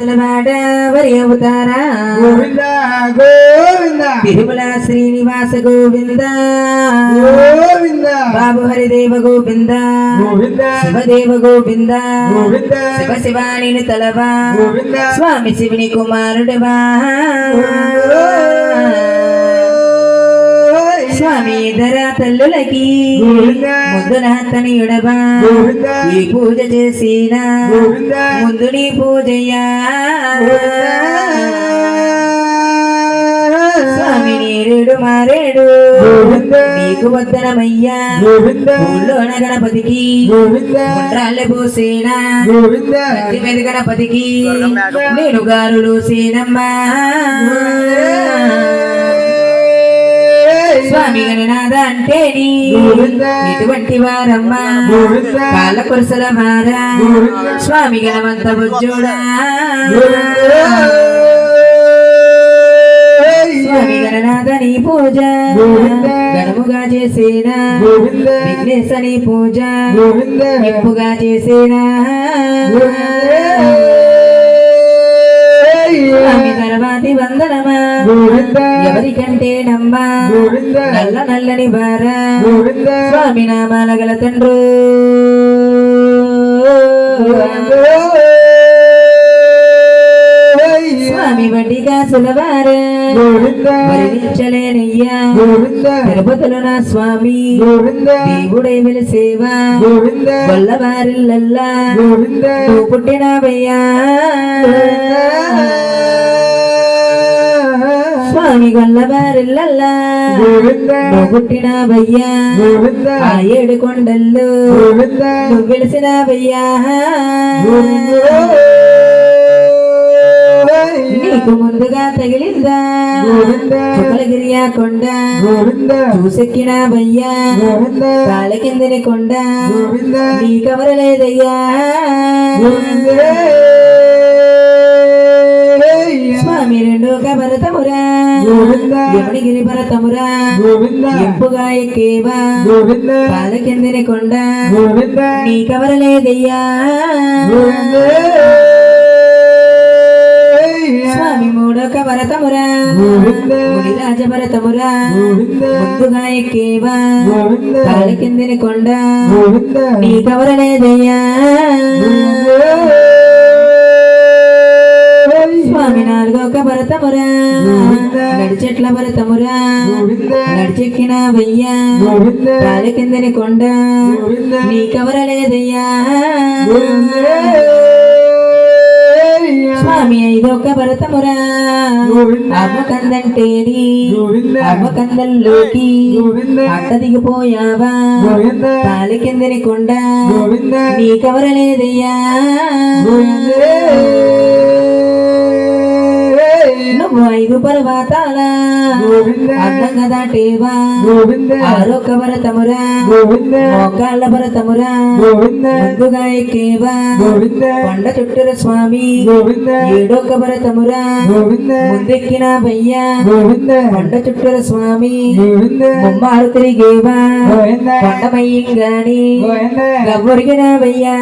వరి అవుతారా గోవింద గోవింద తిరుమల శ్రీనివాస గోవింద గోవింద బాబు హరిదేవ గోవింద గోవింద శివదేవ గోవింద గోవింద శివ శివాని తలవా గోవింద స్వామి శివుని కుమారుడవా స్వామి ఇద్దర తల్లులకి ముందున తనయుడవా ఈ పూజ చేసిన ముందు నీ పూజయ్యా స్వామి నేరేడు మారేడు నీకు వద్దనమయ్యా ఊళ్ళోన గణపతికి గుండ్రాళ్ళ పోసేనా కత్తి మీద గణపతికి నేను గారులు సేనమ్మా స్వామి గణనాథ అంటే ఎటువంటి వారమ్మా కాళ్ళ కొరసల మారా స్వామి గణవంత బుజ్జోడా స్వామి గణనాథ నీ పూజ గణముగా చేసేనా విఘ్నేశ నీ పూజ ఇంపుగా చేసేనా స్వామి తర్వాతి వందనమా ఎవరికంటే నమ్మా నల్ల నల్లని బారా స్వామి నామాల గల తండ్రు స్వామి వడ్డీ కాసులవారా వరించలేనయ్యా తిరుపతిలో నా స్వామి దేవుడే వెలిసేవా వల్లవారిల్లల్లా నువ్వు పుట్టినవయ్యా స్వామి గొల్లవారిల్లల్లా నువ్వు పుట్టినవయ్యా ఆ ఏడు కొండల్లో నువ్వు వెలిసినవయ్యా నీకు ముందుగా తగిలిందా చుక్కలగిరియా కొండ చూసెక్కినావయ్యా కాళ్ళ కిందని కొండ నీకెవరలేదయ్యా స్వామి రెండోక భరతమురా యమునిగిరి భరతమురా ఎంపుగా ఎక్కేవా కాళ్ళ కిందని కొండ నీకెవరలేదయ్యా స్వామి మూడోక భరతమురా మునిరాజ భరతమురా ముందుగా ఎక్కేవా కాళ్ళ కిందని కొండ నీకెవరలేదయ్యా స్వామి నాలుగోక భరతమురా నడిచెట్ల భరతమురా నడిచెక్కినవయ్యా కాళ్ళ కిందని కొండ నీకెవరలేదయ్యా స్వామి ఐదోక భరతమురా అమ్మకందంటేని అమ్మకందంలోకి అట్ట దిగిపోయావా కాలి కిందని కొండ నీకెవరలేదయ్యా నువ్వు ఐదు పర్వతాల అందంగా దాటేవా ఆరొక భరతమురా మోకాళ్ళ భరతమురా ముందుగా ఎక్కేవా కొండ చుట్టూర స్వామి ఏడొక భరతమురా ముందెక్కినవయ్యా కొండ చుట్టూర స్వామి ముమ్మారు తిరిగేవా కొండమయ్యంగాని గవ్వొరిగినవయ్యా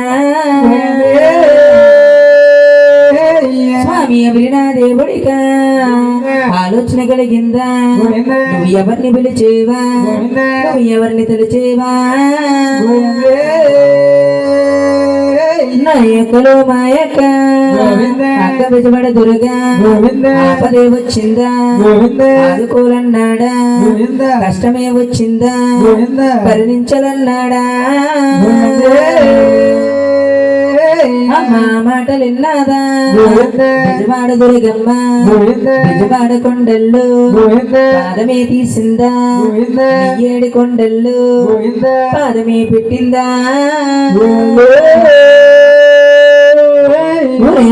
స్వామి ఎవరినా దేవుడిగా ఆలోచన కలిగిందా నువ్వు ఎవరిని పిలిచేవా నువ్వు ఎవరిని తెలిచేవా నాయకులు మాయక అక్క బిజబడ దుర్గా ఆపదే వచ్చిందా ఆదుకోలన్నాడా కష్టమే వచ్చిందా కరుణించలన్నాడా అమ్మా మాటలిన్నాదా బిజవాడ దుర్గమ్మ బిజవాడ కొండల్లో పాదమే తీసిందా ఏడు కొండల్లో పాదమే పెట్టిందా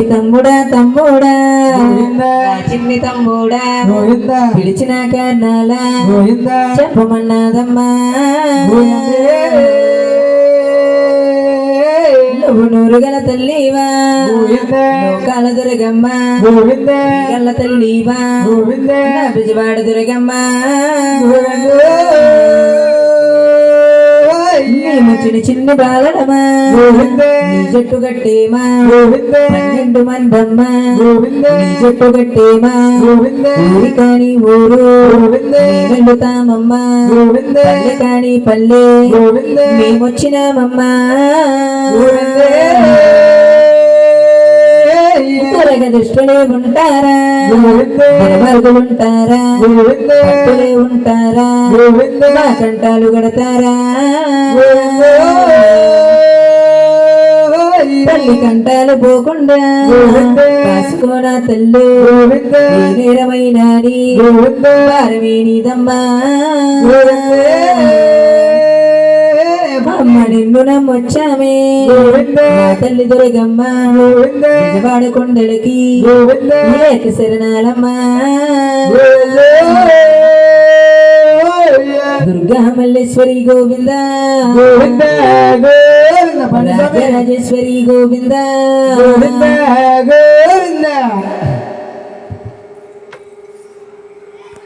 తమ్ముడా తమ్ముడా చిన్ని తమ్ముడా పిలిచిన కారణాలా చెప్పమన్నాదమ్మా నువ్వు నూరుగల తల్లివా లోకాల దుర్గమ్మ గల్ల తల్లివా బిజవాడ దుర్గమ్మ చిన్న చిన్న బాలడమా గోవిందే నీ జట్టు గట్టేమా గోవిందే 12 మందమ్మా గోవిందే నీ జట్టు గట్టేమా గోవిందే ఊరి కాని ఊరు గోవిందే వెళ్తామమ్మా గోవిందే పల్లె కాని పల్లె గోవిందే మేమొచ్చినామమ్మా గోవిందే దుష్టులే ఉంటారా గోవిందే దుర్మార్గులుంటారా గోవిందే భక్తులే ఉంటారా గోవిందే మా కంటాలు గడతారా తల్లి కంటాలు పోకుండా గోవిందే కాసుకోనా తల్లి గోవిందే ఏ నేరమైనాని గోవిందే భారమేనిదమ్మా అమ్మ గోవిందే నిన్ను నమ్మొచ్చామే గోవిందే నా తల్లి దొరిగమ్మ గోవిందే విజయవాడ కొండలకి గోవిందే ఏక శరణాలమ్మా దుర్గా మల్లేశ్వరి గోవింద గోవింద గోవింద రాజరాజేశ్వరి గోవింద గోవింద గోవింద